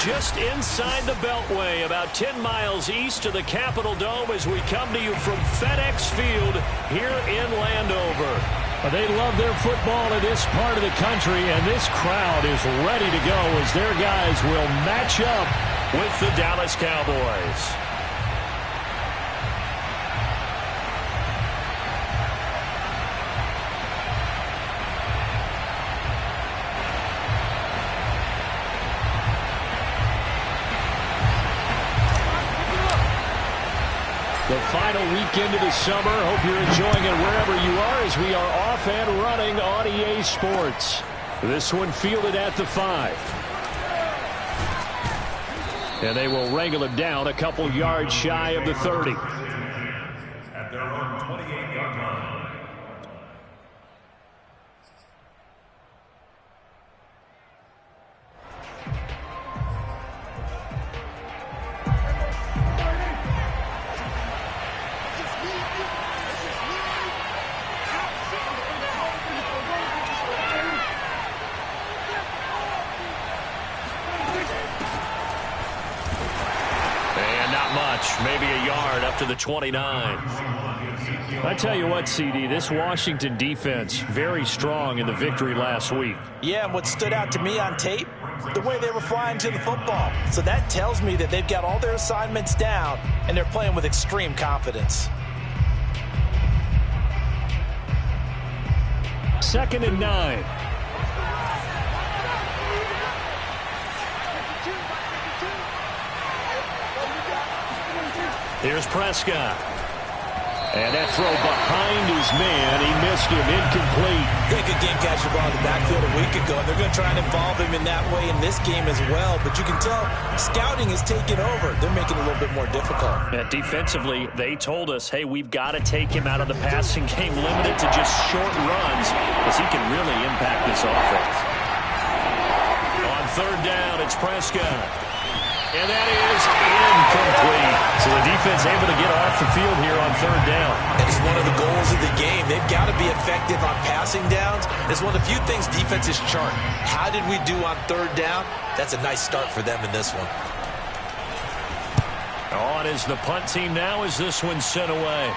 just inside the Beltway, about 10 miles east of the Capitol Dome as we come to you from FedEx Field here in Landover. They love their football in this part of the country, and this crowd is ready to go as their guys will match up with the Dallas Cowboys. The final weekend of the summer. Hope you're enjoying it wherever you are as we are off and running on EA Sports. This one fielded at the 5. And they will wrangle it down a couple yards shy of the 30. At their own 28-yard line. Maybe a yard up to the 29. I tell you what, CD, this Washington defense, very strong in the victory last week. Yeah, and what stood out to me on tape, the way they were flying to the football. So that tells me that they've got all their assignments down, and they're playing with extreme confidence. 2nd and 9. Here's Prescott. And that throw behind his man. He missed him. Incomplete. They could game catch the ball in the backfield a week ago, and they're going to try and involve him in that way in this game as well. But you can tell scouting is taking over. They're making it a little bit more difficult. Yeah, defensively, they told us, hey, we've got to take him out of the passing game, limited to just short runs, because he can really impact this offense. On 3rd down, it's Prescott. And that is incomplete. So the defense able to get off the field here on 3rd down. And it's one of the goals of the game. They've got to be effective on passing downs. It's one of the few things defenses chart. How did we do on 3rd down? That's a nice start for them in this one. On is the punt team now as this one's sent away.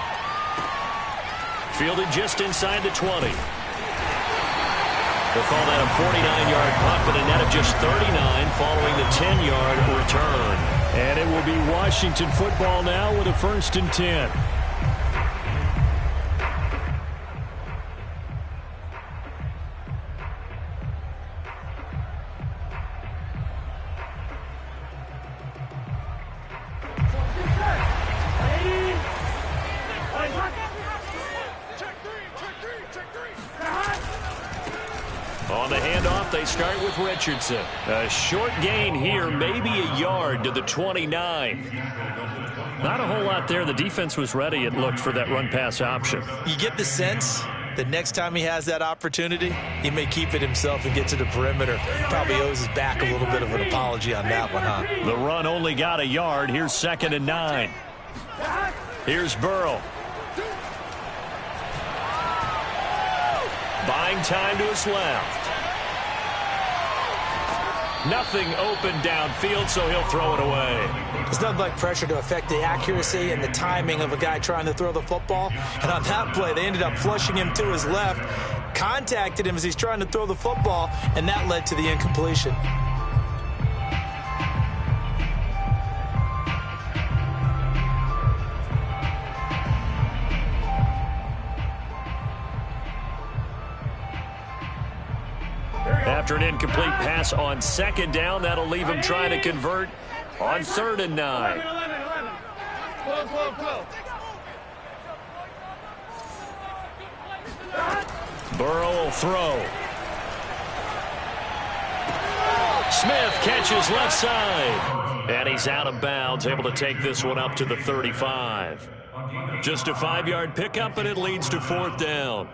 Fielded just inside the 20. They'll call that a 49-yard punt, but a net of just 39 following the 10-yard return. And it will be Washington football now with a 1st and 10. On the handoff, they start with Richardson. A short gain here, maybe a yard to the 29. Not a whole lot there. The defense was ready, it looked, for that run-pass option. You get the sense that next time he has that opportunity, he may keep it himself and get to the perimeter. Probably owes his back a little bit of an apology on that one, huh? The run only got a yard. Here's 2nd and 9. Here's Burrow. Buying time to his left. Nothing open downfield, so he'll throw it away. There's nothing like pressure to affect the accuracy and the timing of a guy trying to throw the football. And on that play, they ended up flushing him to his left, contacted him as he's trying to throw the football, and that led to the incompletion. After an incomplete pass on 2nd down, that'll leave him trying to convert on 3rd and 9. Burrow will throw. Smith catches left side. And he's out of bounds, able to take this one up to the 35. Just a 5-yard pickup, and it leads to 4th down.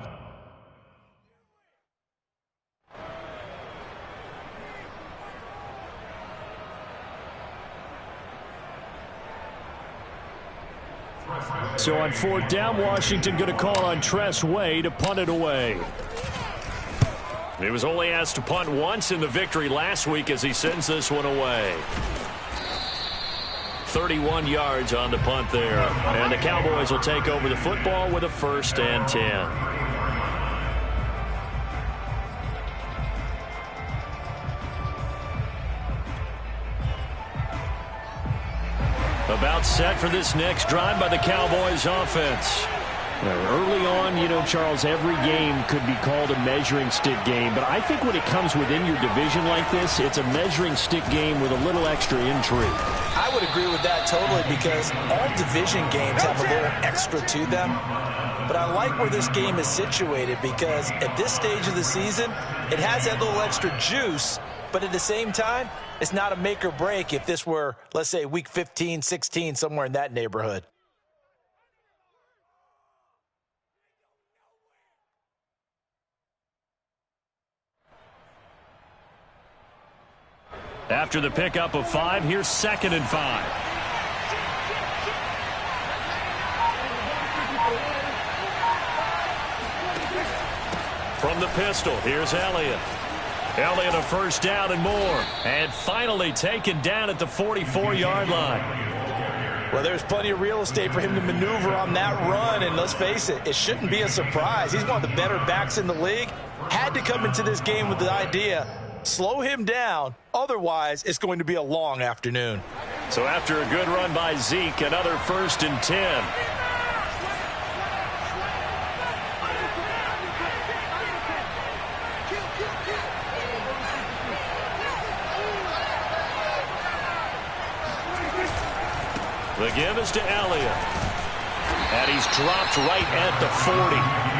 So on 4th down, Washington going to call on Tress Way to punt it away. He was only asked to punt once in the victory last week as he sends this one away. 31 yards on the punt there. And the Cowboys will take over the football with a 1st and 10. About set for this next drive by the Cowboys offense. Early on, you know, Charles, every game could be called a measuring stick game. But I think when it comes within your division like this, it's a measuring stick game with a little extra intrigue. I would agree with that totally because all division games have a little extra to them. But I like where this game is situated because at this stage of the season, it has that little extra juice. But at the same time, it's not a make or break if this were, let's say, week 15, 16, somewhere in that neighborhood. After the pickup of 5, here's 2nd and 5. From the pistol, here's Elliott. Elliott a 1st down and more. And finally taken down at the 44-yard line. Well, there's plenty of real estate for him to maneuver on that run. And let's face it, it shouldn't be a surprise. He's one of the better backs in the league. Had to come into this game with the idea, slow him down. Otherwise, it's going to be a long afternoon. So after a good run by Zeke, another 1st and 10. The give is to Elliott. And he's dropped right at the 40.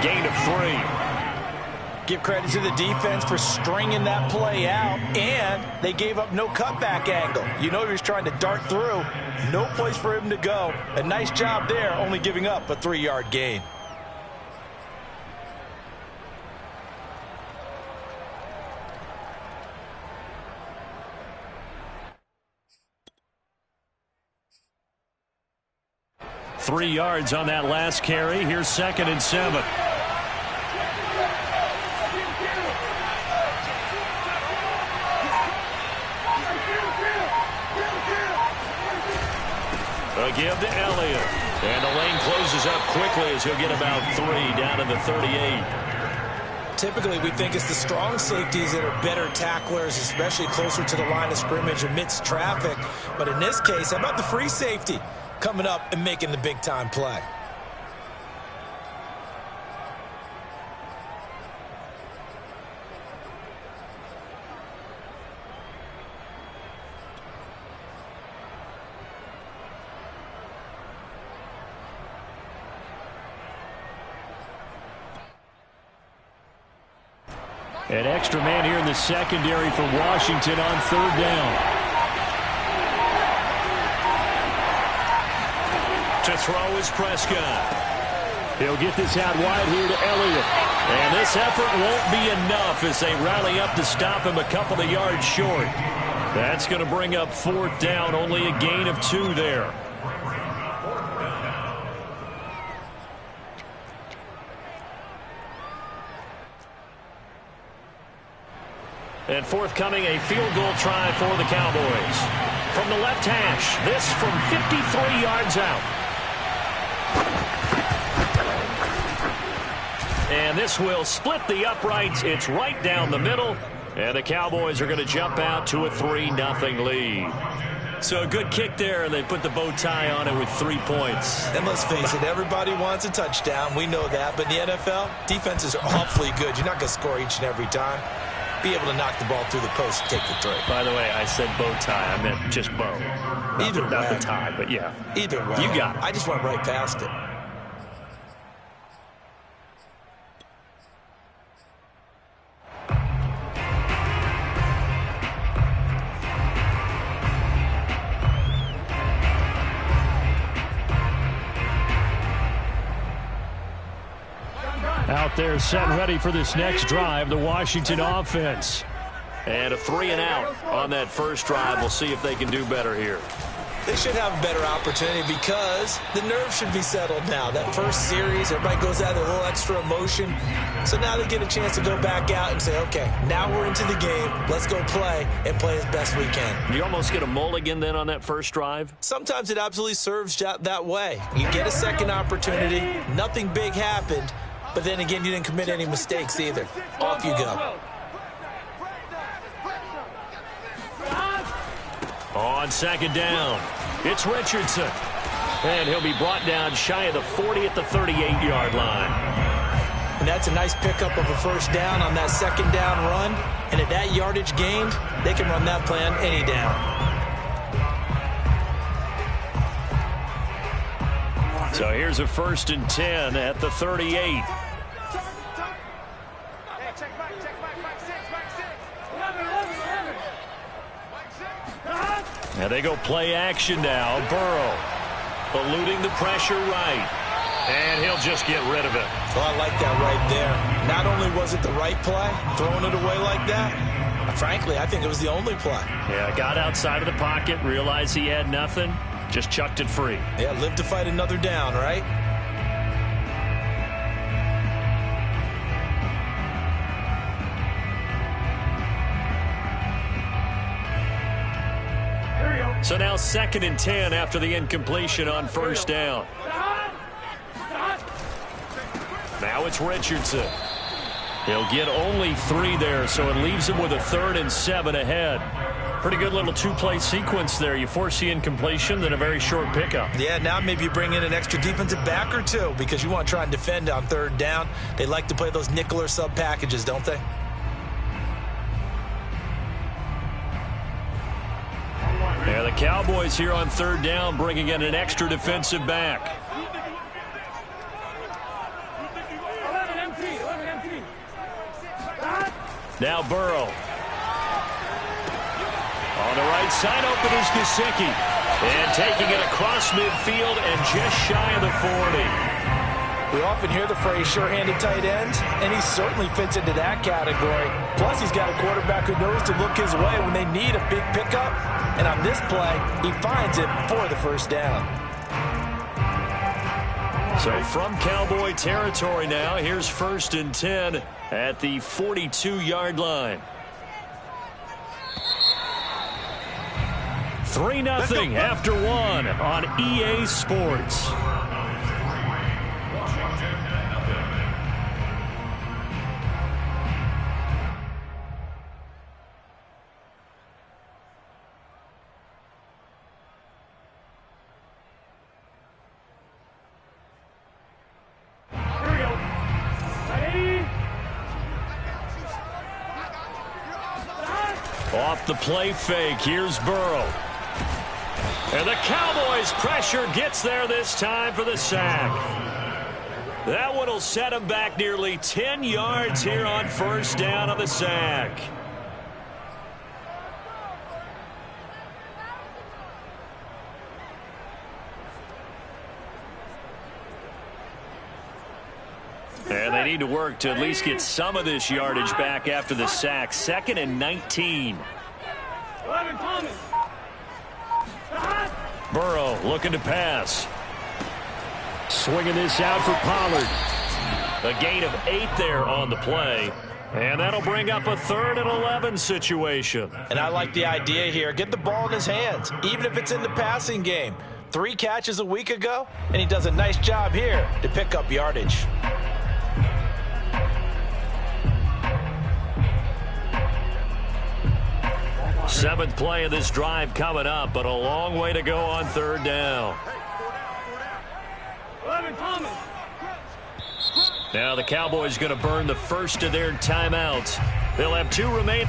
Gain of 3. Give credit to the defense for stringing that play out, and they gave up no cutback angle. You know he was trying to dart through. No place for him to go. A nice job there, only giving up a 3-yard gain. Three yards on that last carry. Here's 2nd and 7. A give to Elliott. And the lane closes up quickly as he'll get about 3 down to the 38. Typically, we think it's the strong safeties that are better tacklers, especially closer to the line of scrimmage amidst traffic. But in this case, how about the free safety coming up and making the big-time play? An extra man here in the secondary for Washington on 3rd down. To throw is Prescott. He'll get this out wide here to Elliott. And this effort won't be enough as they rally up to stop him a couple of yards short. That's going to bring up 4th down, only a gain of 2 there. And forthcoming, a field goal try for the Cowboys. From the left hash, this from 53 yards out. And this will split the uprights. It's right down the middle. And the Cowboys are going to jump out to a 3-0 lead. So a good kick there. They put the bow tie on it with 3 points. And let's face it, everybody wants a touchdown. We know that. But in the NFL, defenses are awfully good. You're not going to score each and every time. Be able to knock the ball through the post and take the throw. By the way, I said bow tie. I meant just bow. Not the tie, but yeah. Either way. You got it. I just went right past it. Out there set ready for this next drive, the Washington offense. And a 3 and out on that first drive. We'll see if they can do better here. They should have a better opportunity because the nerves should be settled now. That first series, everybody goes out with a little extra emotion. So now they get a chance to go back out and say, okay, now we're into the game. Let's go play and play as best we can. You almost get a mulligan then on that first drive? Sometimes it absolutely serves that way. You get a second opportunity. Nothing big happened. But then again, you didn't commit any mistakes either. Off you go. On second down, it's Richardson. And he'll be brought down shy of the 40 at the 38-yard line. And that's a nice pickup of a first down on that second down run. And at that yardage gained, they can run that play on any down. So here's a 1st and 10 at the 38. And they go play action now. Burrow eluding the pressure right. And he'll just get rid of it. Well, I like that right there. Not only was it the right play, throwing it away like that, frankly, I think it was the only play. Yeah, got outside of the pocket, realized he had nothing, just chucked it free. Yeah, live to fight another down, right? So now 2nd and 10 after the incompletion on first down. Now it's Richardson. He'll get only 3 there, so it leaves him with a 3rd and 7 ahead. Pretty good little two-play sequence there. You force the incompletion, then a very short pickup. Yeah, now maybe you bring in an extra defensive back or two because you want to try and defend on 3rd down. They like to play those nickel or sub packages, don't they? Yeah, the Cowboys here on 3rd down bringing in an extra defensive back. Now Burrow. On the right side, open is Gesicki. And taking it across midfield and just shy of the 40. We often hear the phrase sure-handed tight ends, and he certainly fits into that category. Plus, he's got a quarterback who knows to look his way when they need a big pickup. And on this play, he finds it for the first down. So from Cowboy territory now, here's 1st and 10 at the 42-yard line. 3-0 after 1 on EA Sports. Off the play fake, here's Burrow. And the Cowboys' pressure gets there this time for the sack. That one will set him back nearly 10 yards here on first down on the sack. And they need to work to at least get some of this yardage back after the sack. 2nd and 19. Burrow looking to pass. Swinging this out for Pollard. A gain of 8 there on the play. And that'll bring up a 3rd and 11 situation. And I like the idea here. Get the ball in his hands, even if it's in the passing game. 3 catches a week ago, and he does a nice job here to pick up yardage. Seventh play of this drive coming up, but a long way to go on 3rd down. Now the Cowboys going to burn the first of their timeouts. They'll have 2 remaining.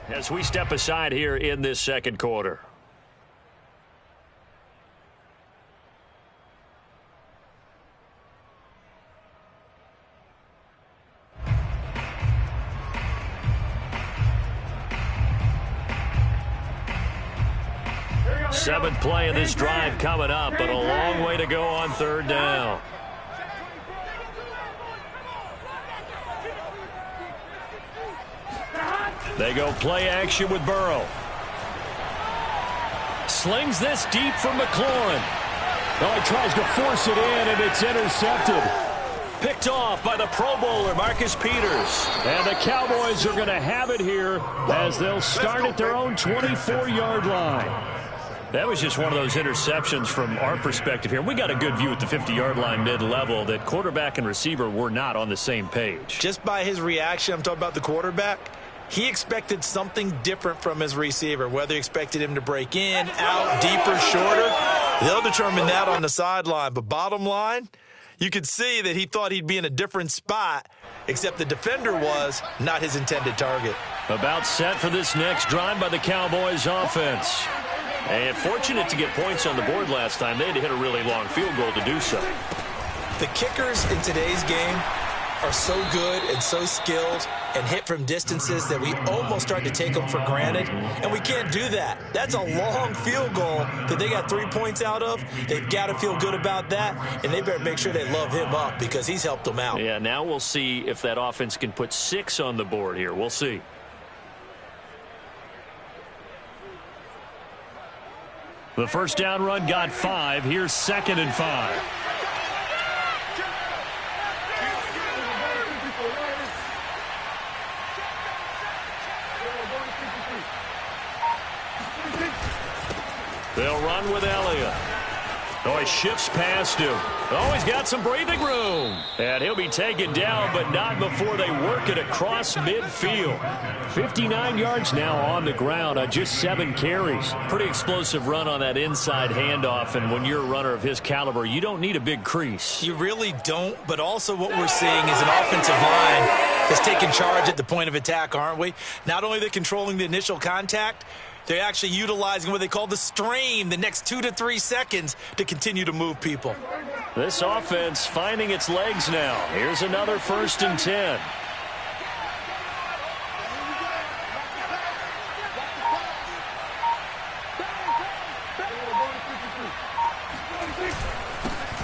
As we step aside here in this second quarter. Seventh play of this drive coming up, but a long way to go on third down. They go play action with Burrow. Slings this deep from McLaurin. Oh, he tries to force it in, and it's intercepted. Picked off by the Pro Bowler, Marcus Peters. And the Cowboys are going to have it here as they'll start at their own 24-yard line. That was just one of those interceptions from our perspective here. We got a good view at the 50-yard line mid-level that quarterback and receiver were not on the same page. Just by his reaction, I'm talking about the quarterback, he expected something different from his receiver, whether he expected him to break in, out, deeper, shorter. They'll determine that on the sideline. But bottom line, you could see that he thought he'd be in a different spot, except the defender was not his intended target. About set for this next drive by the Cowboys offense. And fortunate to get points on the board last time. They had to hit a really long field goal to do so. The kickers in today's game are so good and so skilled and hit from distances that we almost start to take them for granted, and we can't do that. That's a long field goal that they got 3 points out of. They've got to feel good about that, and they better make sure they love him up because he's helped them out. Yeah, now we'll see if that offense can put 6 on the board here. We'll see. The first down run got 5. Here's 2nd and 5. They'll run with Elliott. Oh, he shifts past him. Oh, he's got some breathing room. And he'll be taken down, but not before they work it across midfield. 59 yards now on the ground on just 7 carries. Pretty explosive run on that inside handoff, and when you're a runner of his caliber, you don't need a big crease. You really don't, but also what we're seeing is an offensive line that's taking charge at the point of attack, aren't we? Not only are they controlling the initial contact, they're actually utilizing what they call the strain the next 2 to 3 seconds to continue to move people. This offense finding its legs now. Here's another 1st and 10.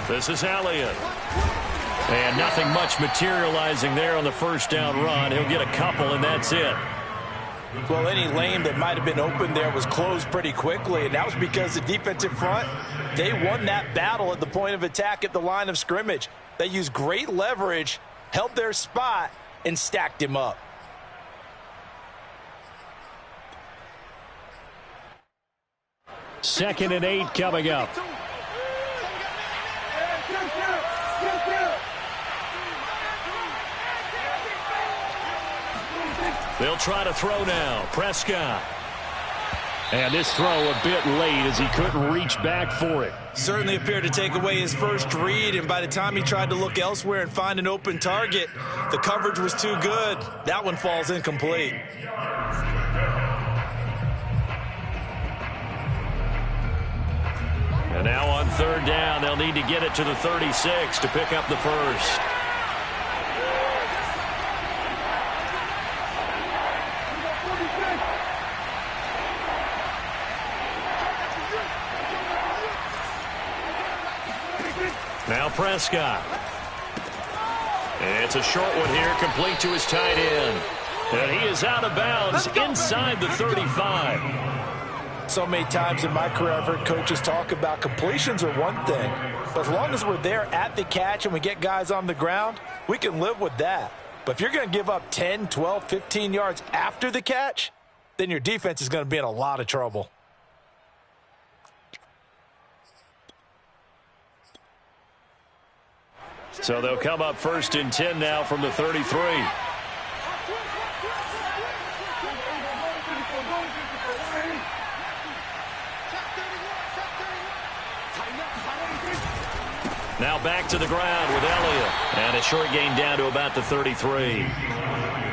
This is Elliott. And nothing much materializing there on the first down run. He'll get a couple, and that's it. Well, any lane that might have been open there was closed pretty quickly, and that was because the defensive front, they won that battle at the point of attack at the line of scrimmage. They used great leverage, held their spot, and stacked him up. Second and 8 coming up. They'll try to throw now. Prescott. And this throw a bit late as he couldn't reach back for it. Certainly appeared to take away his first read, and by the time he tried to look elsewhere and find an open target, the coverage was too good. That one falls incomplete. And now on third down, they'll need to get it to the 36 to pick up the first. Now Prescott. And it's a short one here, complete to his tight end. And he is out of bounds inside the 35. So many times in my career I've heard coaches talk about completions are one thing. But as long as we're there at the catch and we get guys on the ground, we can live with that. But if you're going to give up 10, 12, 15 yards after the catch, then your defense is going to be in a lot of trouble. So they'll come up 1st and 10 now from the 33. Now back to the ground with Elliott. And a short gain down to about the 33.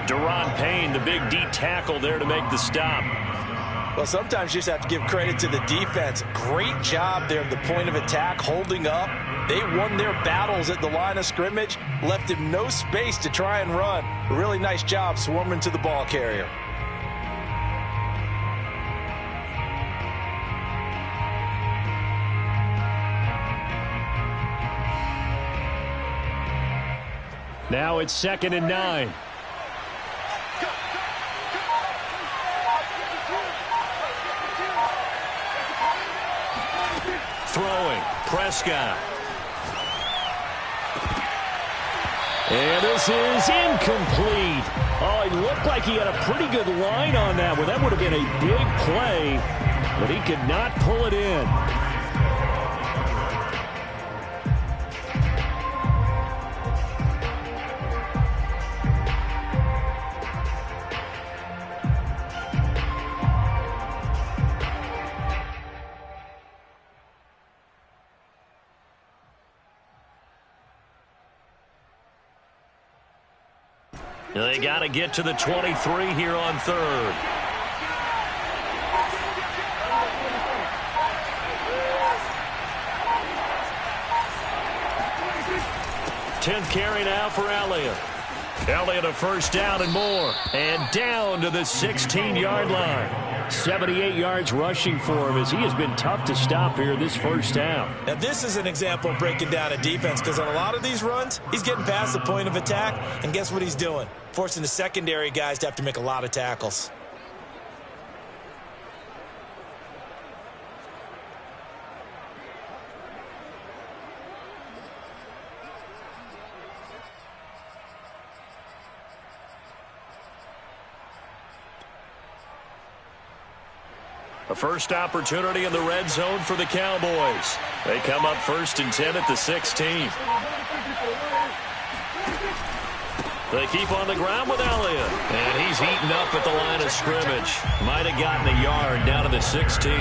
Daron Payne, the big D tackle there to make the stop. Well, sometimes you just have to give credit to the defense. Great job there at the point of attack, holding up. They won their battles at the line of scrimmage, left him no space to try and run. A really nice job swarming to the ball carrier. Now it's 2nd and 9. Throwing, Prescott. And this is incomplete. Oh, it looked like he had a pretty good line on that one. That would have been a big play, but he could not pull it in. They got to get to the 23 here on 3rd. Tenth carry now for Elliott. Elliott a first down and more. And down to the 16-yard line. 78 yards rushing for him as he has been tough to stop here this first half. Now, this is an example of breaking down a defense because on a lot of these runs, he's getting past the point of attack, and guess what he's doing? Forcing the secondary guys to have to make a lot of tackles. A first opportunity in the red zone for the Cowboys. They come up 1st and 10 at the 16. They keep on the ground with Elliott. And he's heating up at the line of scrimmage. Might have gotten a yard down to the 16.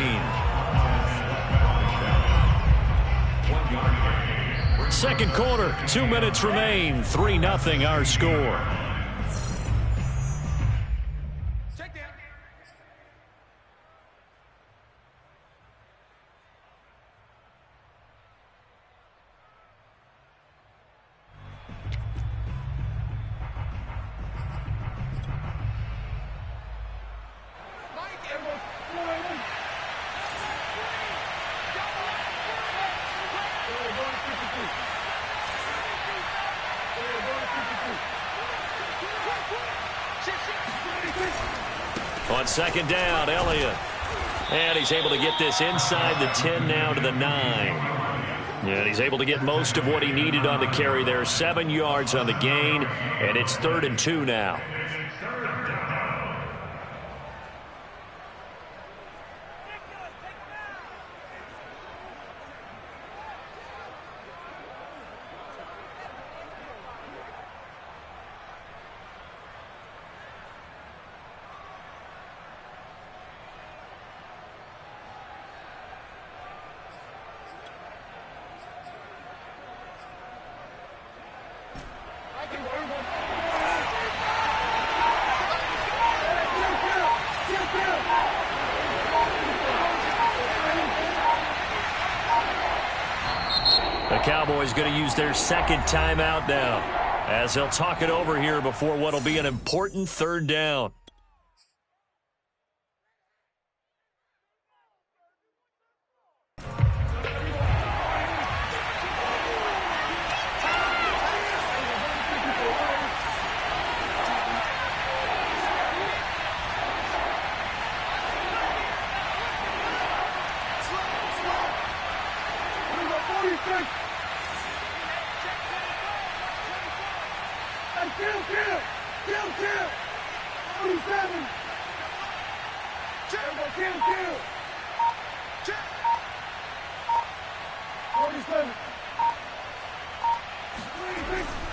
Second quarter, 2 minutes remain. 3-0 our score. On second down, Elliott. And he's able to get this inside the 10 now to the 9. And he's able to get most of what he needed on the carry there. 7 yards on the gain, and it's 3rd and 2 now. The Cowboys going to use their second timeout now as they'll talk it over here before what will be an important 3rd down.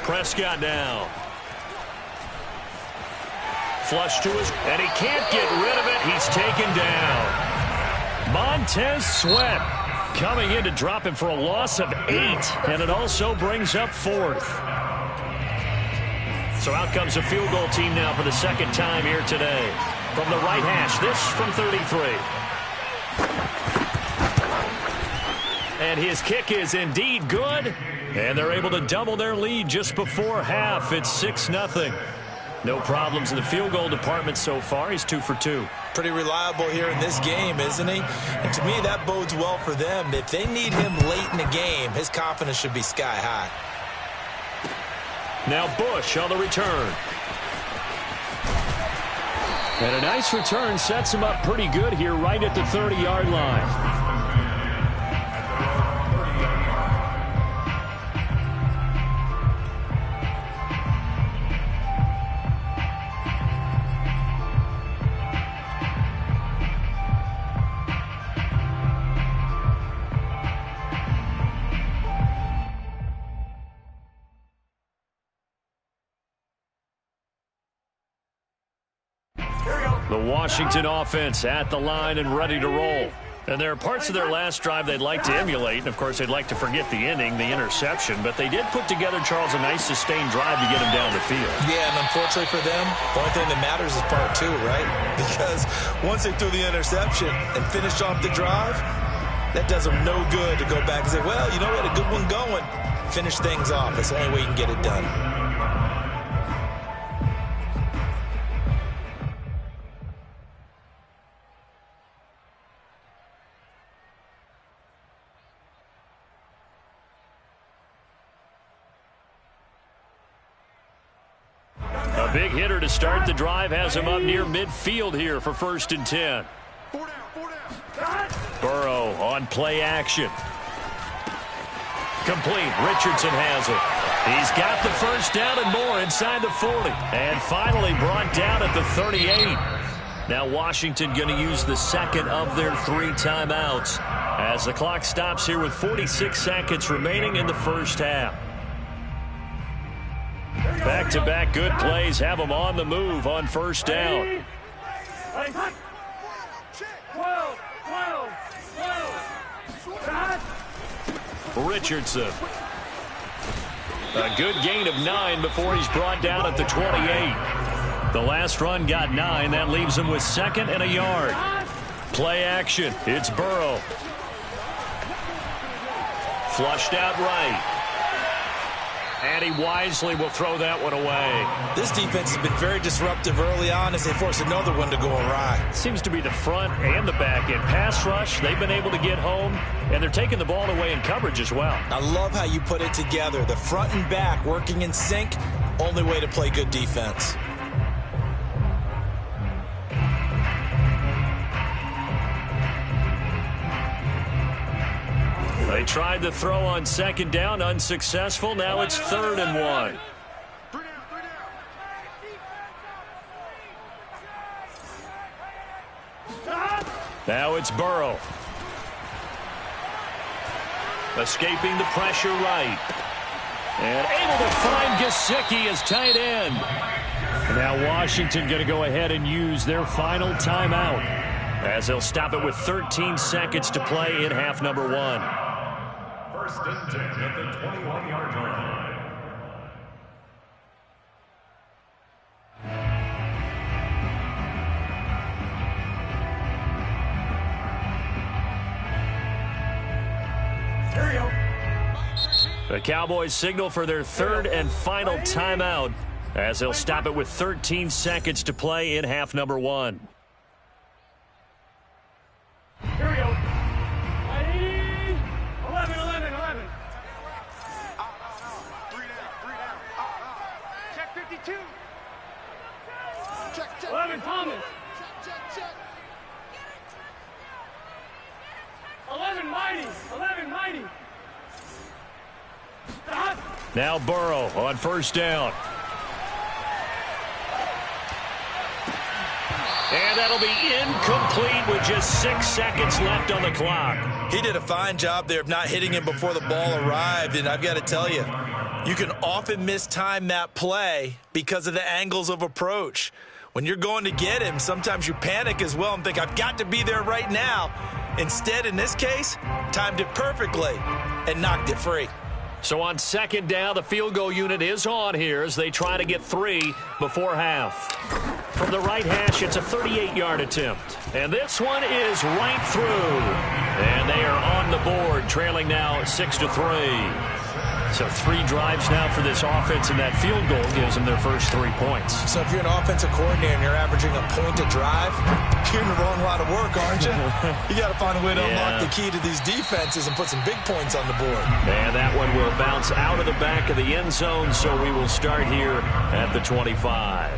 Prescott now. Flush to his, and he can't get rid of it. He's taken down. Montez Sweat coming in to drop him for a loss of 8, and it also brings up 4th. So out comes a field goal team now for the second time here today. From the right hash, this from 33. And his kick is indeed good. And they're able to double their lead just before half. It's 6-0. No problems in the field goal department so far. He's 2 for 2. Pretty reliable here in this game, isn't he? And to me, that bodes well for them. If they need him late in the game, his confidence should be sky high. Now Bush on the return. And a nice return sets him up pretty good here right at the 30-yard line. The Washington offense at the line and ready to roll. And there are parts of their last drive they'd like to emulate. And, of course, they'd like to forget the ending, the interception. But they did put together, Charles, a nice sustained drive to get him down the field. Yeah, and unfortunately for them, the only thing that matters is part 2, right? Because once they threw the interception and finished off the drive, that does them no good to go back and say, well, you know, we had a good one going. Finish things off. That's the only way you can get it done. A big hitter to start the drive has him up near midfield here for 1st and 10. Burrow on play action. Complete. Richardson has it. He's got the first down and more inside the 40. And finally brought down at the 38. Now Washington going to use the second of their 3 timeouts as the clock stops here with 46 seconds remaining in the first half. Back-to-back good plays have them on the move on first down. Richardson. A good gain of 9 before he's brought down at the 28. The last run got 9. That leaves him with 2nd and a yard. Play action. It's Burrow. Flushed out right. And he wisely will throw that one away. This defense has been very disruptive early on as they force another one to go awry. Seems to be the front and the back end. Pass rush, they've been able to get home, and they're taking the ball away in coverage as well. I love how you put it together. The front and back working in sync, only way to play good defense. They tried the throw on 2nd down, unsuccessful. Now it's 3rd and 1. Now it's Burrow. Escaping the pressure right. And able to find Gesicki as tight end. Now Washington going to go ahead and use their final timeout, as they'll stop it with 13 seconds to play in half number 1. 1st and 10 at the 21-yard line. There you go. The Cowboys signal for their 3rd and final timeout as they'll stop it with 13 seconds to play in half number 1. Here we go. 11. 3 down. Check 52. Check. 11, Thomas. Check. 11, Mighty. Stop. Now Burrow on 1st down. And that'll be incomplete with just 6 seconds left on the clock. He did a fine job there of not hitting him before the ball arrived, and I've got to tell you, you can often mistime that play because of the angles of approach. When you're going to get him, sometimes you panic as well and think, I've got to be there right now. Instead, in this case, timed it perfectly and knocked it free. So on second down, the field goal unit is on here as they try to get 3 before half. From the right hash, it's a 38-yard attempt. And this one is right through. And they are on the board, trailing now 6-3. So 3 drives now for this offense, and that field goal gives them their first 3 points. So if you're an offensive coordinator and you're averaging a point a drive, you're in the wrong line of work, aren't you? You got to find a way to unlock the key to these defenses and put some big points on the board. And that one will bounce out of the back of the end zone, so we will start here at the 25.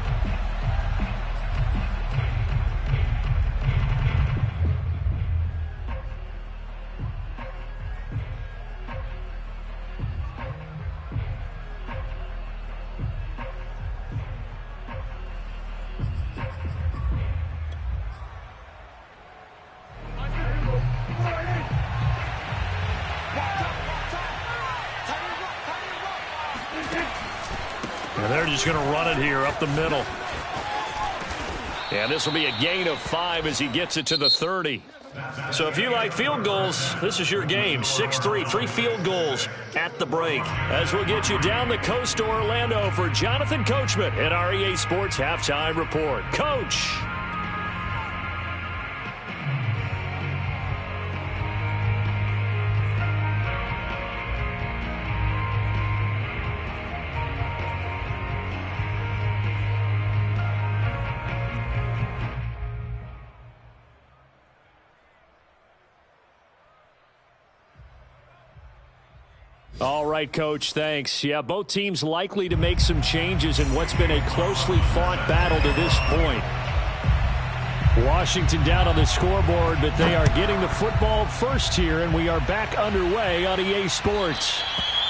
And they're just going to run it here up the middle. And this will be a gain of 5 as he gets it to the 30. So if you like field goals, this is your game. 6-3, 3 field goals at the break. As we'll get you down the coast to Orlando for Jonathan Coachman at our EA Sports Halftime Report. Coach. All right, Coach, thanks. Yeah, both teams likely to make some changes in what's been a closely fought battle to this point. Washington down on the scoreboard, but they are getting the football first here, and we are back underway on EA Sports.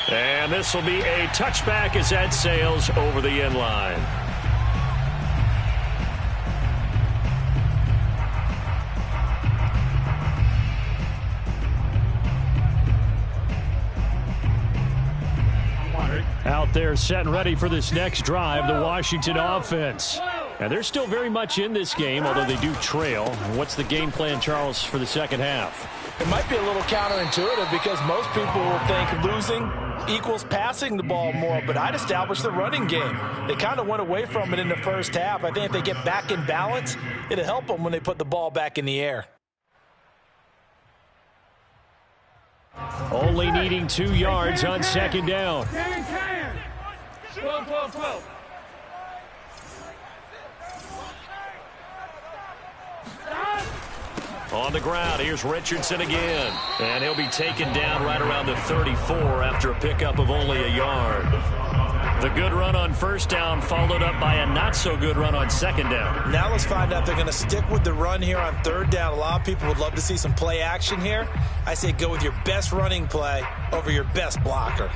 And this will be a touchback as that sails over the end line. Out there set and ready for this next drive, the Washington offense. And they're still very much in this game, although they do trail. What's the game plan, Charles, for the second half? It might be a little counterintuitive because most people will think losing equals passing the ball more, but I'd establish the running game. They kind of went away from it in the first half. I think if they get back in balance, it'll help them when they put the ball back in the air. Only needing 2 yards on second down. 12. On the ground, here's Richardson again. And he'll be taken down right around the 34 after a pickup of only a yard. The good run on first down followed up by a not-so-good run on second down. Now let's find out if they're going to stick with the run here on third down. A lot of people would love to see some play action here. I say go with your best running play over your best blocker.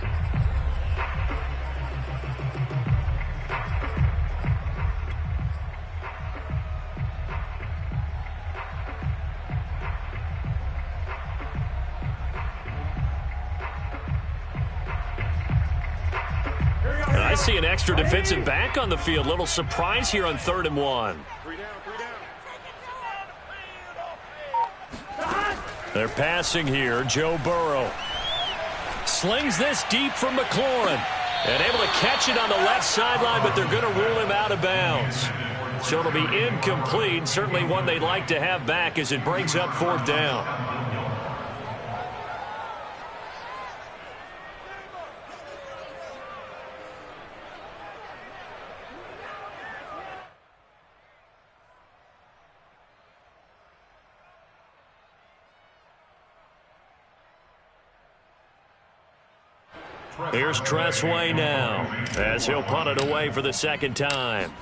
I see an extra defensive back on the field. Little surprise here on 3rd and 1. They're passing here. Joe Burrow slings this deep from McLaurin. And able to catch it on the left sideline, but they're going to rule him out of bounds. So it'll be incomplete. Certainly one they'd like to have back as it brings up 4th down. Here's Tressway now as he'll punt it away for the second time.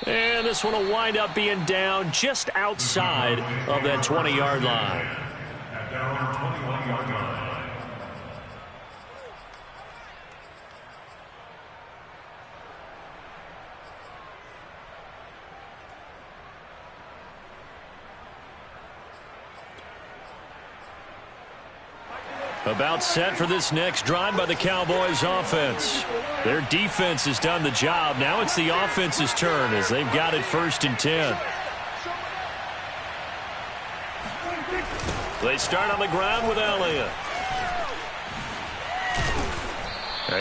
And this one will wind up being down just outside of that 20-yard line. At their own 21-yard line. About set for this next drive by the Cowboys offense. Their defense has done the job. Now it's the offense's turn as they've got it 1st and 10. They start on the ground with Elliott.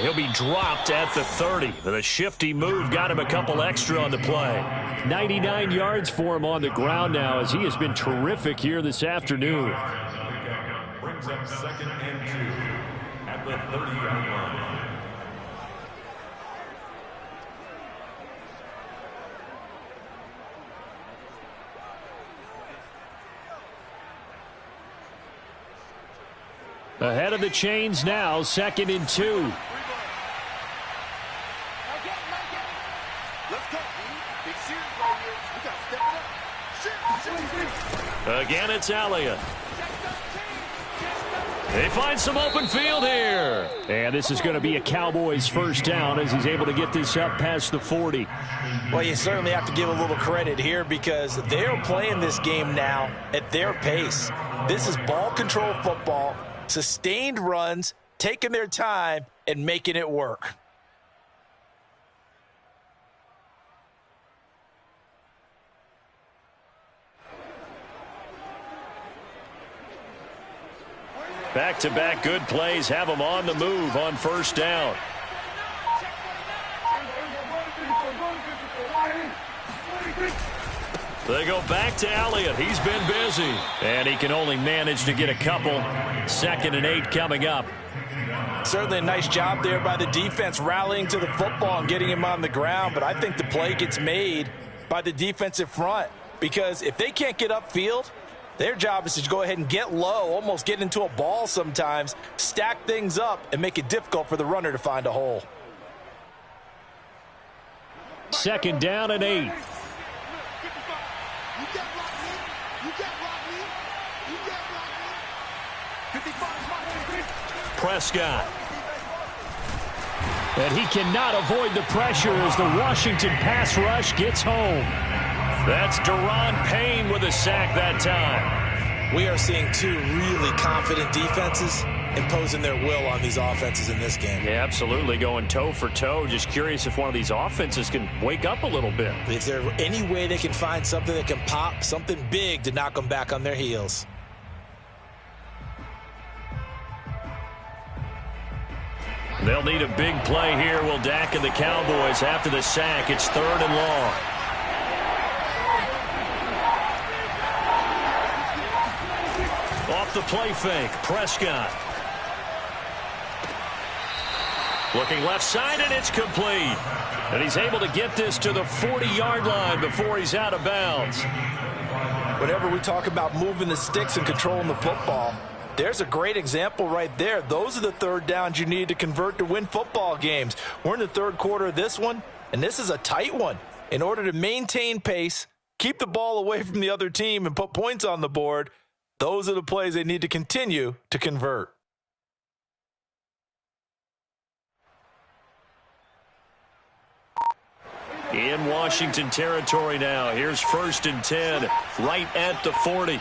He'll be dropped at the 30. But a shifty move got him a couple extra on the play. 99 yards for him on the ground now as he has been terrific here this afternoon. Brings up 2nd and 2 at the 30-yard line. Ahead of the chains now, 2nd and 2. Again, it's Elliott. They find some open field here. And this is going to be a Cowboys first down as he's able to get this up past the 40. Well, you certainly have to give a little credit here because they're playing this game now at their pace. This is ball control football, sustained runs, taking their time, and making it work. Back-to-back good plays have them on the move on first down. They go back to Elliott. He's been busy. And he can only manage to get a couple. 2nd and 8 coming up. Certainly a nice job there by the defense rallying to the football and getting him on the ground. But I think the play gets made by the defensive front because if they can't get upfield, their job is to go ahead and get low, almost get into a ball sometimes, stack things up, and make it difficult for the runner to find a hole. 2nd down and 8. Prescott. And he cannot avoid the pressure as the Washington pass rush gets home. That's Daron Payne with a sack that time. We are seeing two really confident defenses imposing their will on these offenses in this game. Yeah, absolutely, going toe for toe. Just curious if one of these offenses can wake up a little bit. Is there any way they can find something that can pop, something big to knock them back on their heels? They'll need a big play here. Will Dak and the Cowboys after the sack. It's 3rd and long. Off the play fake, Prescott. Looking left side, and it's complete. And he's able to get this to the 40-yard line before he's out of bounds. Whenever we talk about moving the sticks and controlling the football, there's a great example right there. Those are the 3rd downs you need to convert to win football games. We're in the 3rd quarter of this one, and this is a tight one. In order to maintain pace, keep the ball away from the other team, and put points on the board, those are the plays they need to continue to convert. In Washington territory now. Here's 1st and 10, right at the 40.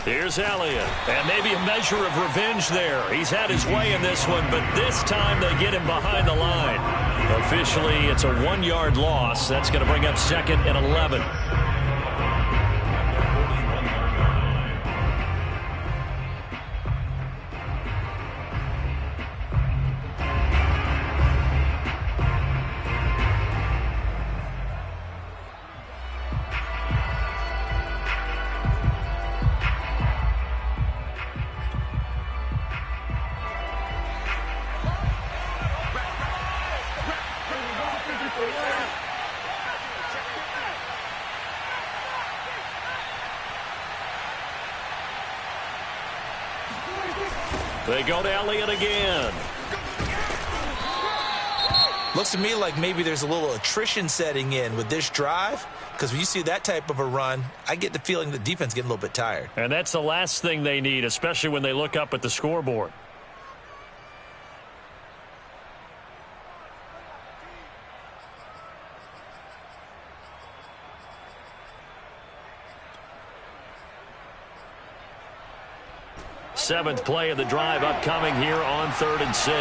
Here's Elliott, and maybe a measure of revenge there. He's had his way in this one, but this time they get him behind the line. Officially, it's a 1-yard loss. That's going to bring up 2nd and 11. They go to Elliott again. Looks to me like maybe there's a little attrition setting in with this drive, because when you see that type of a run, I get the feeling the defense getting a little bit tired. And that's the last thing they need, especially when they look up at the scoreboard. Seventh play of the drive upcoming here on 3rd and 6.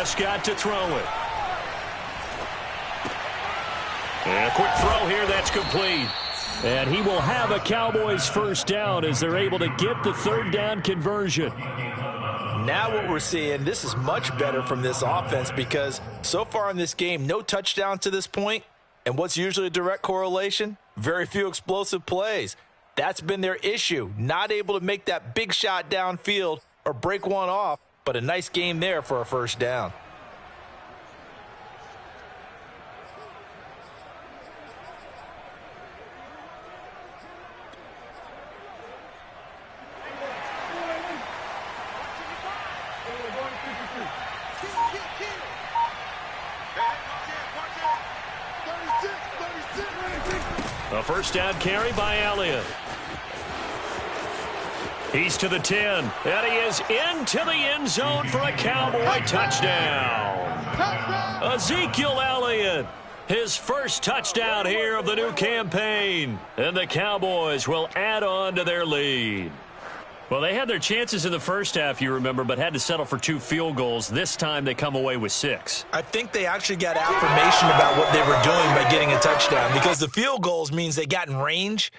Prescott to throw it. And a quick throw here, that's complete. And he will have a Cowboys first down as they're able to get the third down conversion. Now what we're seeing, this is much better from this offense because so far in this game, no touchdowns to this point. And what's usually a direct correlation? Very few explosive plays. That's been their issue. Not able to make that big shot downfield or break one off, but a nice game there for a first down. A first down carry by Elliott. He's to the 10, and he is into the end zone for a Cowboy touchdown. Ezekiel Elliott, his first touchdown here of the new campaign, and the Cowboys will add on to their lead. Well, they had their chances in the first half, you remember, but had to settle for 2 field goals. This time they come away with 6. I think they actually got affirmation about what they were doing by getting a touchdown because the field goals means they got in range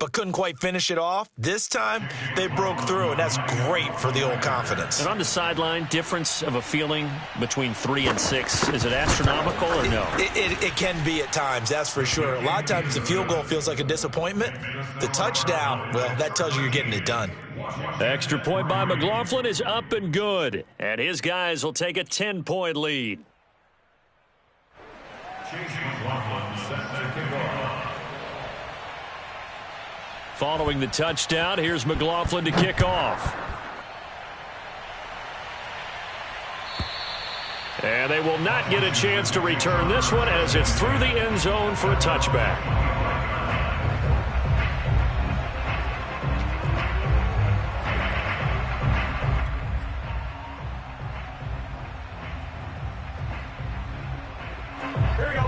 but couldn't quite finish it off. This time, they broke through, and that's great for the old confidence. And on the sideline, difference of a feeling between 3 and 6, is it astronomical or no? It can be at times, that's for sure. A lot of times the field goal feels like a disappointment. The touchdown, well, that tells you you're getting it done. Extra point by McLaughlin is up and good, and his guys will take a 10-point lead. Chase McLaughlin set to kick off. Following the touchdown, here's McLaughlin to kick off. And they will not get a chance to return this one as it's through the end zone for a touchback.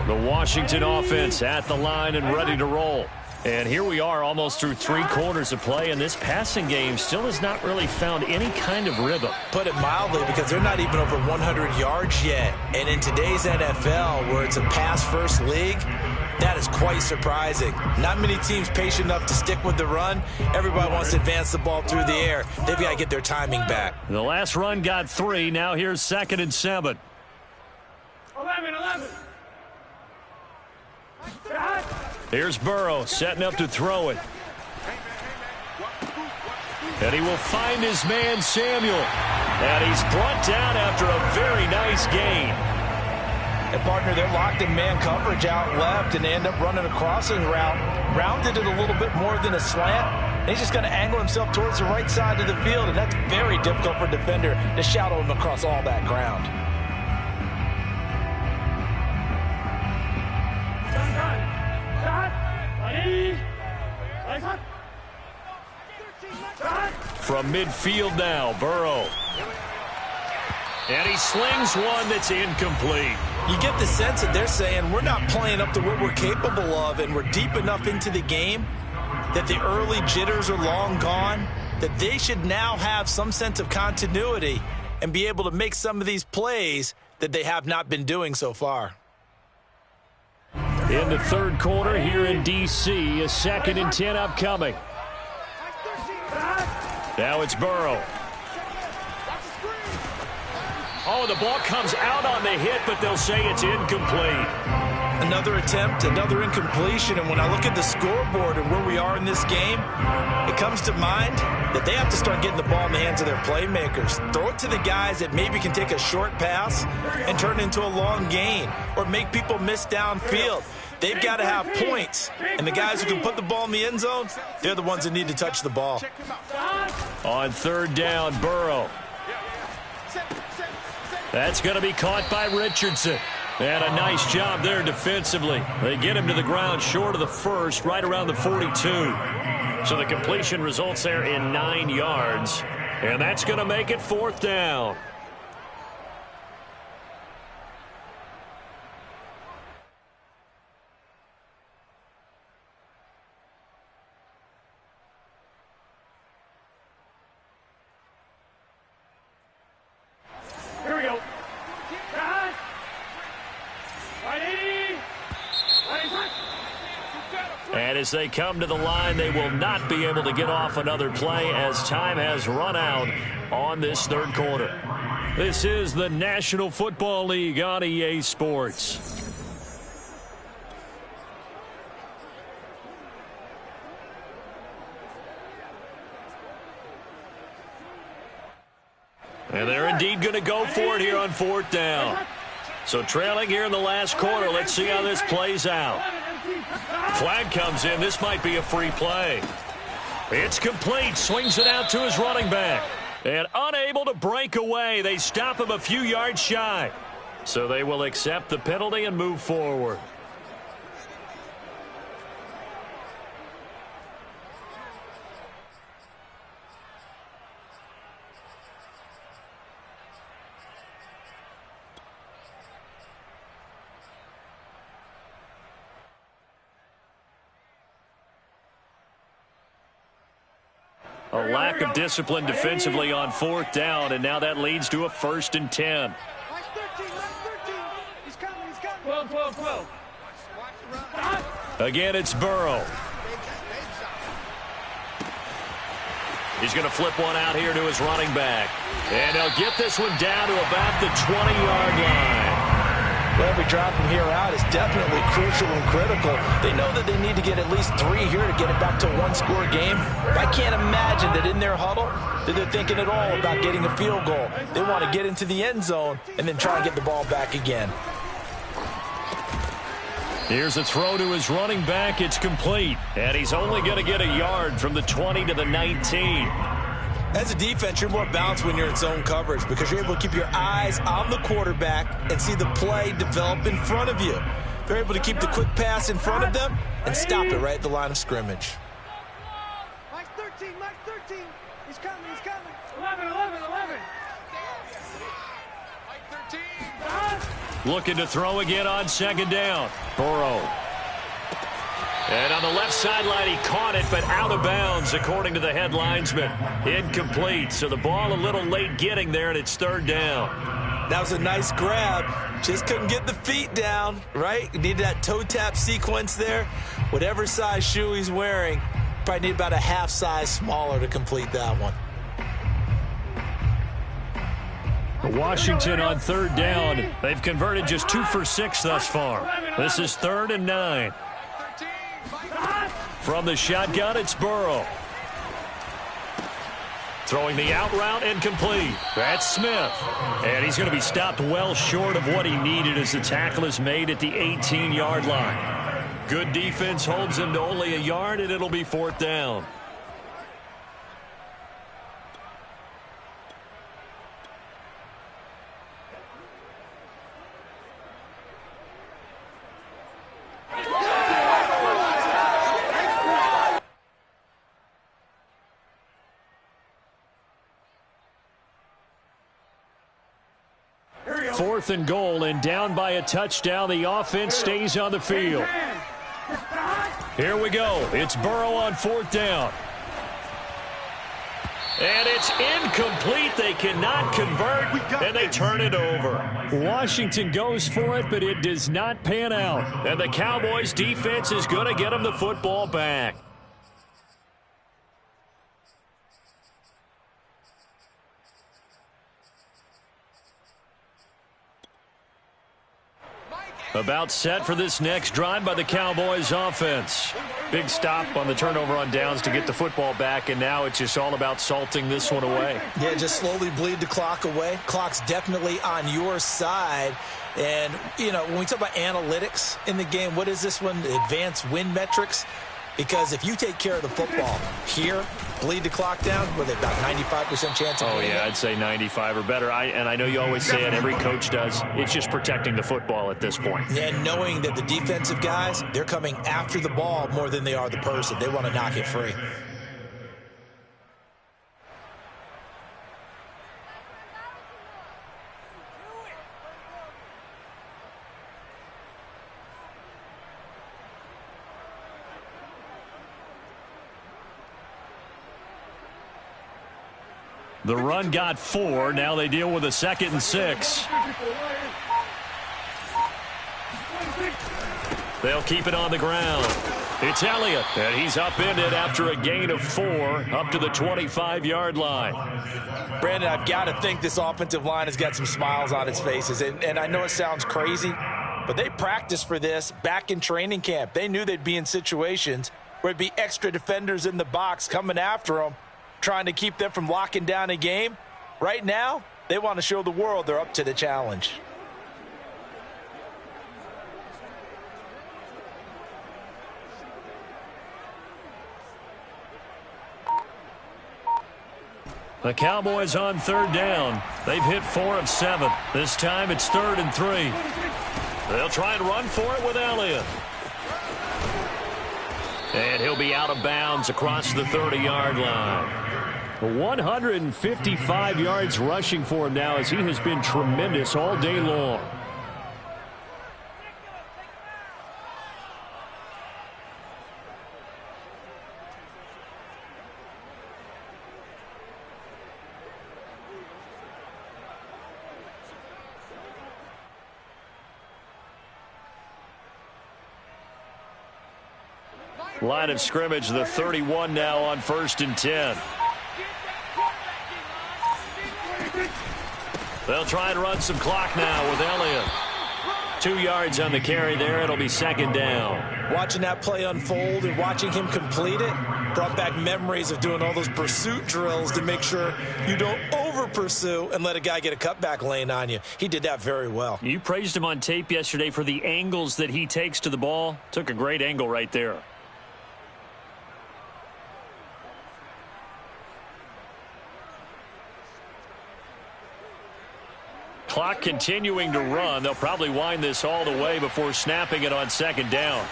The Washington offense at the line and ready to roll. And here we are almost through 3 quarters of play, and this passing game still has not really found any kind of rhythm. Put it mildly, because they're not even over 100 yards yet. And in today's NFL, where it's a pass-first league, that is quite surprising. Not many teams patient enough to stick with the run. Everybody wants to advance the ball through the air. They've got to get their timing back. The last run got 3. Now here's 2nd and 7. 11. Here's Burrow setting up to throw it. And he will find his man Samuel. And he's brought down after a very nice gain. And partner, they're locked in man coverage out left, and they end up running a crossing route. Rounded it a little bit more than a slant. And he's just going to angle himself towards the right side of the field, and that's very difficult for a defender to shadow him across all that ground. From midfield now, Burrow. And he slings one that's incomplete. You get the sense that they're saying we're not playing up to what we're capable of, and we're deep enough into the game that the early jitters are long gone, that they should now have some sense of continuity and be able to make some of these plays that they have not been doing so far. In the third quarter here in D.C., a 2nd and 10 upcoming. Now it's Burrow. Oh, the ball comes out on the hit, but they'll say it's incomplete. Another attempt, another incompletion, and when I look at the scoreboard and where we are in this game, it comes to mind that they have to start getting the ball in the hands of their playmakers. Throw it to the guys that maybe can take a short pass and turn it into a long gain or make people miss downfield. They've got to have points, and the guys who can put the ball in the end zone, they're the ones that need to touch the ball. On 3rd down, Burrow. That's going to be caught by Richardson. And a nice job there defensively. They get him to the ground short of the first, right around the 42. So the completion results there in 9 yards. And that's going to make it 4th down. Here we go. And as they come to the line, they will not be able to get off another play as time has run out on this third quarter. This is the National Football League on EA Sports. And they're indeed going to go for it here on fourth down. So trailing here in the last quarter. Let's see how this plays out. Flag comes in. This might be a free play. It's complete. Swings it out to his running back. And unable to break away. They stop him a few yards shy. So they will accept the penalty and move forward. A lack of discipline defensively on fourth down, and now that leads to a 1st and 10. Again, it's Burrow. He's going to flip one out here to his running back. And they'll get this one down to about the 20-yard line. Well, every drive from here out is definitely crucial and critical. They know that they need to get at least 3 here to get it back to a one-score game. But I can't imagine that in their huddle that they're thinking at all about getting a field goal. They want to get into the end zone and then try and get the ball back again. Here's a throw to his running back. It's complete. And he's only going to get a yard from the 20 to the 19. As a defense, you're more balanced when you're in zone coverage because you're able to keep your eyes on the quarterback and see the play develop in front of you. They're able to keep the quick pass in front of them and stop it right at the line of scrimmage. Mike 13, Mike 13. He's coming, he's coming. 11, 11, 11. Mike 13. Looking to throw again on second down. Burrow. And on the left sideline, he caught it, but out of bounds, according to the head linesman. Incomplete, so the ball a little late getting there, and it's 3rd down. That was a nice grab. Just couldn't get the feet down, right? Needed that toe tap sequence there. Whatever size shoe he's wearing, probably need about a half size smaller to complete that one. Washington on 3rd down. They've converted just 2 for 6 thus far. This is 3rd and 9. From the shotgun, it's Burrow. Throwing the out route incomplete. That's Smith. And he's going to be stopped well short of what he needed as the tackle is made at the 18-yard line. Good defense holds him to only a yard, and it'll be 4th down. Fourth and goal, and down by a touchdown. The offense stays on the field. Here we go. It's Burrow on 4th down. And it's incomplete. They cannot convert, and they turn it over. Washington goes for it, but it does not pan out. And the Cowboys' defense is going to get them the football back. About set for this next drive by the Cowboys offense. Big stop on the turnover on downs to get the football back, and now it's just all about salting this one away. Yeah, just slowly bleed the clock away. Clock's definitely on your side. And, you know, when we talk about analytics in the game, what is this one? Advanced win metrics? Because if you take care of the football here, bleed the clock down, with about 95% chance of winning. Oh, yeah, I'd say 95 or better. And I know you always say it, every coach does. It's just protecting the football at this point. And knowing that the defensive guys, they're coming after the ball more than they are the person. They want to knock it free. The run got 4. Now they deal with a 2nd and 6. They'll keep it on the ground. It's Elliott, and he's upended after a gain of 4 up to the 25-yard line. Brandon, I've got to think this offensive line has got some smiles on its faces. And I know it sounds crazy, but they practiced for this back in training camp. They knew they'd be in situations where it'd be extra defenders in the box coming after them, trying to keep them from locking down a game. Right now, they want to show the world they're up to the challenge. The Cowboys on 3rd down. They've hit 4 of 7. This time it's 3rd and 3. They'll try and run for it with Elliott. And he'll be out of bounds across the 30-yard line. 155 yards rushing for him now as he has been tremendous all day long. Line of scrimmage, the 31 now on 1st and 10. They'll try and run some clock now with Elliott. 2 yards on the carry there. It'll be 2nd down. Watching that play unfold and watching him complete it brought back memories of doing all those pursuit drills to make sure you don't over-pursue and let a guy get a cutback lane on you. He did that very well. You praised him on tape yesterday for the angles that he takes to the ball. Took a great angle right there. Clock continuing to run. They'll probably wind this all the way before snapping it on 2nd down.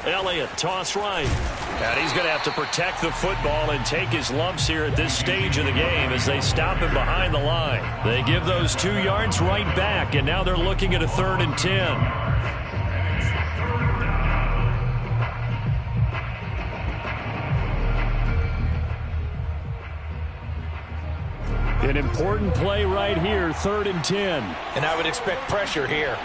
Elliott, toss right. And he's going to have to protect the football and take his lumps here at this stage of the game as they stop him behind the line. They give those 2 yards right back, and now they're looking at a 3rd and 10. An important play right here, 3rd and 10. And I would expect pressure here.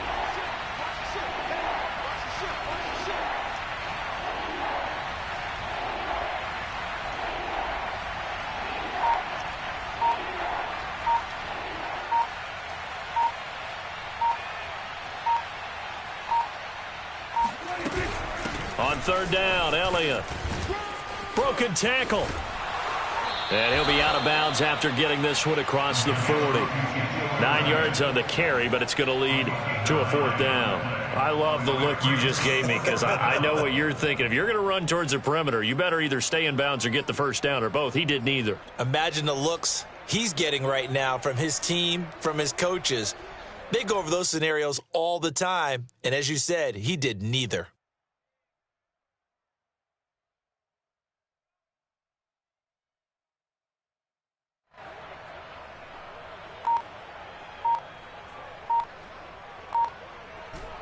On 3rd down, Elliott. Broken tackle. And he'll be out of bounds after getting this one across the 40. 9 yards on the carry, but it's going to lead to a 4th down. I love the look you just gave me because I know what you're thinking. If you're going to run towards the perimeter, you better either stay in bounds or get the 1st down, or both. He did neither. Imagine the looks he's getting right now from his team, from his coaches. They go over those scenarios all the time, and as you said, he did neither.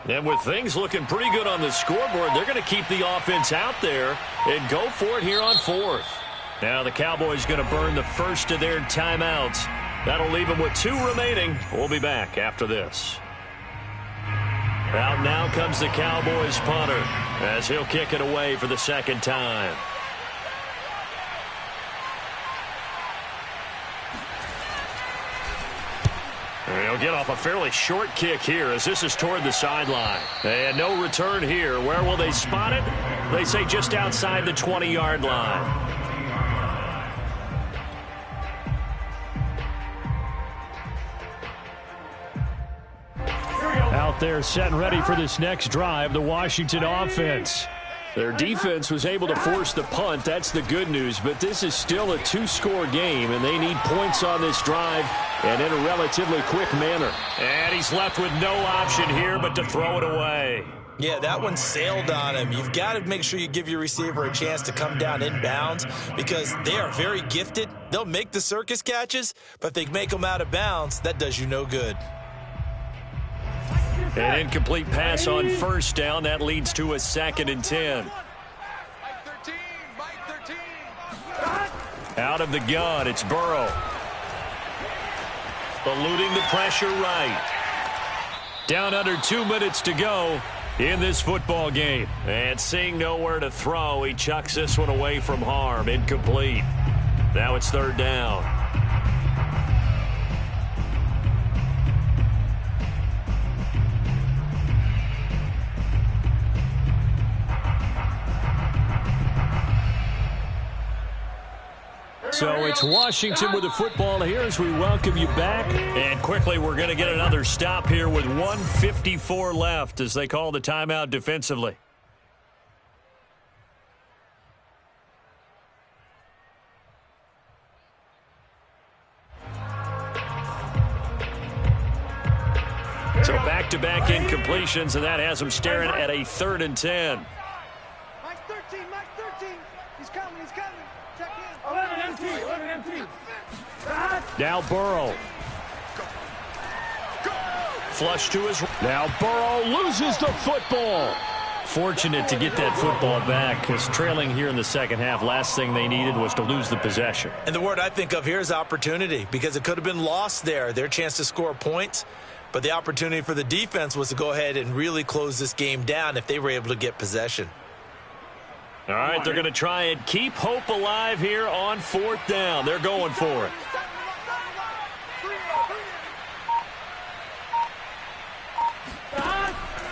And with things looking pretty good on the scoreboard, they're going to keep the offense out there and go for it here on 4th. Now the Cowboys going to burn the first of their timeouts. That'll leave them with 2 remaining. We'll be back after this. Out now comes the Cowboys punter as he'll kick it away for the 2nd time. He'll get off a fairly short kick here as this is toward the sideline. And no return here. Where will they spot it? They say just outside the 20-yard line. Out there set and ready for this next drive, the Washington offense. Their defense was able to force the punt. That's the good news. But this is still a 2-score game, and they need points on this drive and in a relatively quick manner. And he's left with no option here but to throw it away. Yeah, that one sailed on him. You've got to make sure you give your receiver a chance to come down inbounds because they are very gifted. They'll make the circus catches, but if they make them out of bounds, that does you no good. An incomplete pass on 1st down. That leads to a 2nd and 10. Out of the gun, it's Burrow. Eluding the pressure right. Down under 2 minutes to go. in this football game. And seeing nowhere to throw, he chucks this one away from harm. Incomplete. Now it's third down. So it's Washington with the football here as we welcome you back. And quickly, we're going to get another stop here with 1:54 left as they call the timeout defensively. So back-to-back incompletions, and that has them staring at a 3rd and 10. Mike 13, Mike 13. He's coming, he's coming. Check in. 11 empty. Now Burrow. Flush to his... Now Burrow loses the football. Fortunate to get that football back because trailing here in the second half, last thing they needed was to lose the possession. And the word I think of here is opportunity, because it could have been lost there, their chance to score points. But the opportunity for the defense was to go ahead and really close this game down if they were able to get possession. All right, they're going to try and keep hope alive here on 4th down. They're going for it.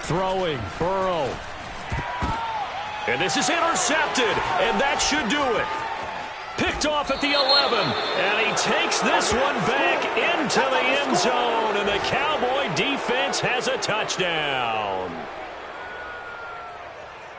Throwing, Burrow. And this is intercepted, and that should do it. Picked off at the 11, and he takes this one back into the end zone, and the Cowboy defense has a touchdown.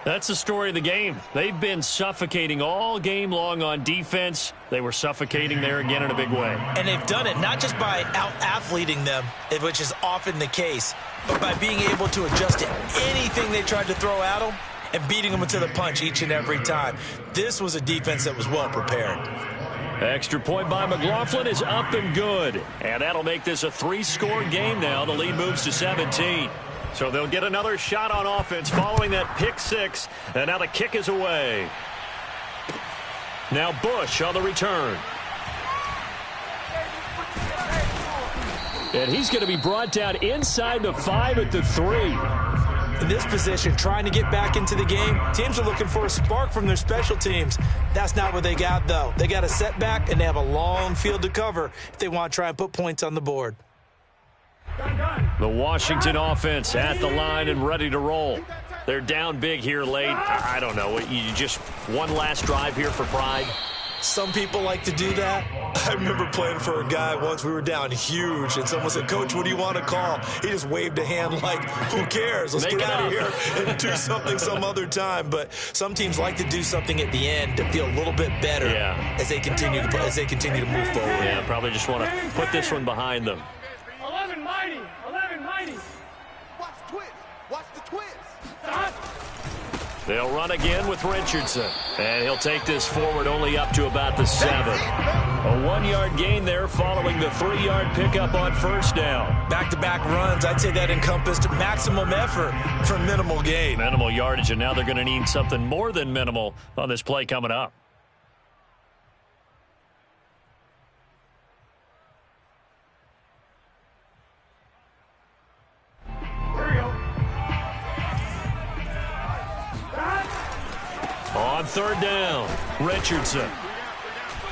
That's the story of the game. They've been suffocating all game long on defense. They were suffocating there again in a big way. And they've done it not just by out-athleting them, which is often the case, but by being able to adjust to anything they tried to throw at them and beating them into the punch each and every time. This was a defense that was well prepared. Extra point by McLaughlin is up and good. And that'll make this a 3-score game now. The lead moves to 17. So they'll get another shot on offense following that pick 6. And now the kick is away. Now Bush on the return. And he's going to be brought down inside the 5 at the 3. In this position, trying to get back into the game, teams are looking for a spark from their special teams. That's not what they got, though. They got a setback, and they have a long field to cover if they want to try and put points on the board. The Washington offense at the line and ready to roll. They're down big here late. I don't know. You just one last drive here for pride. Some people like to do that. I remember playing for a guy once. We were down huge, and someone said, "Coach, what do you want to call?" He just waved a hand like, who cares? Let's get out of here and do something some other time. But some teams like to do something at the end to feel a little bit better as they continue to move forward. Yeah, probably just want to put this one behind them. 11 mighty. Watch the twist. Watch the twist. They'll run again with Richardson. And he'll take this forward only up to about the 7. A 1-yard gain there following the 3-yard pickup on 1st down. Back-to-back runs, I'd say that encompassed maximum effort for minimal gain. Minimal yardage, and now they're going to need something more than minimal on this play coming up. On 3rd down, Richardson.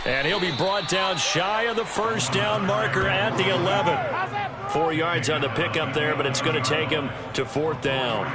And he'll be brought down shy of the 1st down marker at the 11. 4 yards on the pickup there, but it's going to take him to 4th down.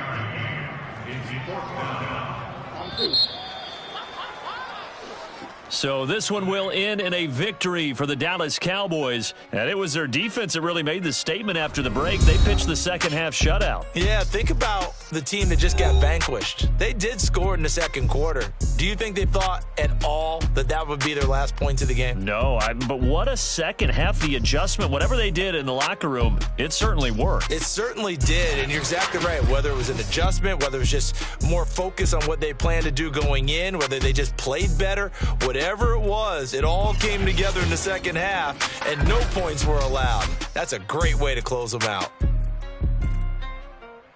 So this one will end in a victory for the Dallas Cowboys. And it was their defense that really made the statement after the break. They pitched the second half shutout. Yeah, think about the team that just got vanquished. They did score in the second quarter. Do you think they thought at all that that would be their last point of the game? No, but what a second half. The adjustment, whatever they did in the locker room, it certainly worked. It certainly did, and you're exactly right. Whether it was an adjustment, whether it was just more focus on what they planned to do going in, whether they just played better, whatever it was, it all came together in the second half, and no points were allowed. That's a great way to close them out.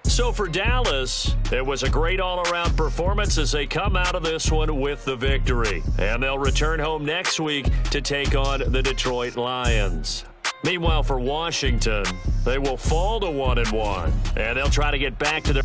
So for Dallas, it was a great all-around performance as they come out of this one with the victory. And they'll return home next week to take on the Detroit Lions. Meanwhile, for Washington, they will fall to 1-1, and they'll try to get back to their